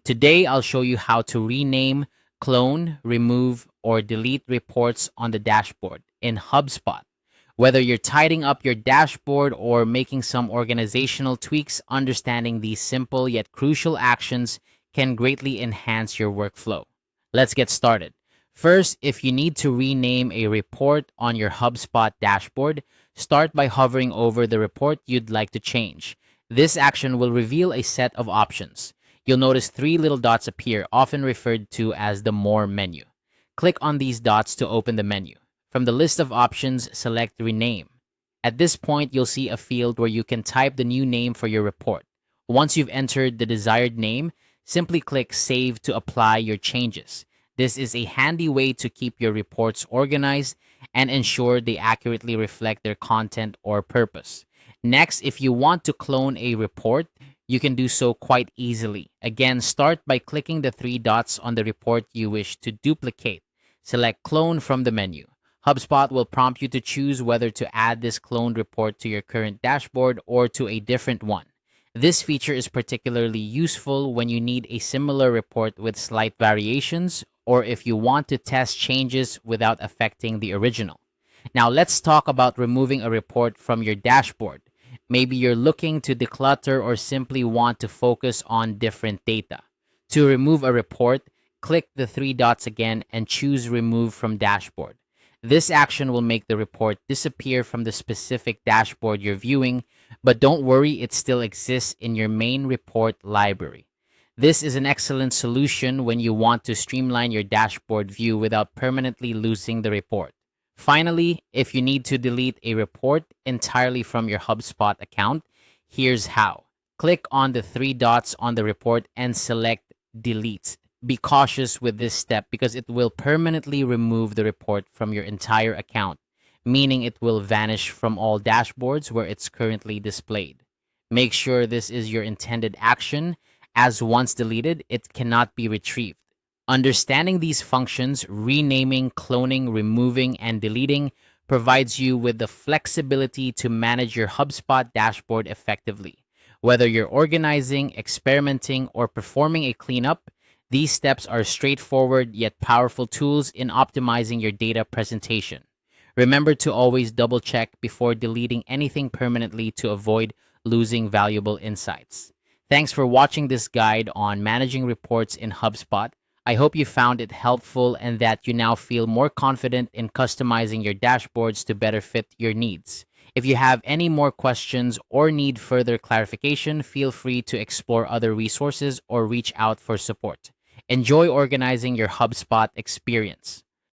Today, I'll show you how to rename, clone, remove, or delete reports on the dashboard in HubSpot. Whether you're tidying up your dashboard or making some organizational tweaks, understanding these simple yet crucial actions can greatly enhance your workflow. Let's get started. First, if you need to rename a report on your HubSpot dashboard, start by hovering over the report you'd like to change. This action will reveal a set of options. You'll notice three little dots appear, often referred to as the More menu. Click on these dots to open the menu. From the list of options, select Rename. At this point, you'll see a field where you can type the new name for your report. Once you've entered the desired name, simply click Save to apply your changes. This is a handy way to keep your reports organized and ensure they accurately reflect their content or purpose. Next, if you want to clone a report, you can do so quite easily. Again, start by clicking the three dots on the report you wish to duplicate. Select Clone from the menu. HubSpot will prompt you to choose whether to add this cloned report to your current dashboard or to a different one. This feature is particularly useful when you need a similar report with slight variations or if you want to test changes without affecting the original. Now, let's talk about removing a report from your dashboard. Maybe you're looking to declutter or simply want to focus on different data. To remove a report, click the three dots again and choose Remove from Dashboard. This action will make the report disappear from the specific dashboard you're viewing, but don't worry, it still exists in your main report library. This is an excellent solution when you want to streamline your dashboard view without permanently losing the report. Finally, if you need to delete a report entirely from your HubSpot account, here's how. Click on the three dots on the report and select Delete. Be cautious with this step because it will permanently remove the report from your entire account, meaning it will vanish from all dashboards where it's currently displayed. Make sure this is your intended action, as once deleted, it cannot be retrieved. Understanding these functions, renaming, cloning, removing, and deleting, provides you with the flexibility to manage your HubSpot dashboard effectively. Whether you're organizing, experimenting, or performing a cleanup, these steps are straightforward yet powerful tools in optimizing your data presentation. Remember to always double check before deleting anything permanently to avoid losing valuable insights. Thanks for watching this guide on managing reports in HubSpot. I hope you found it helpful and that you now feel more confident in customizing your dashboards to better fit your needs. If you have any more questions or need further clarification, feel free to explore other resources or reach out for support. Enjoy organizing your HubSpot experience.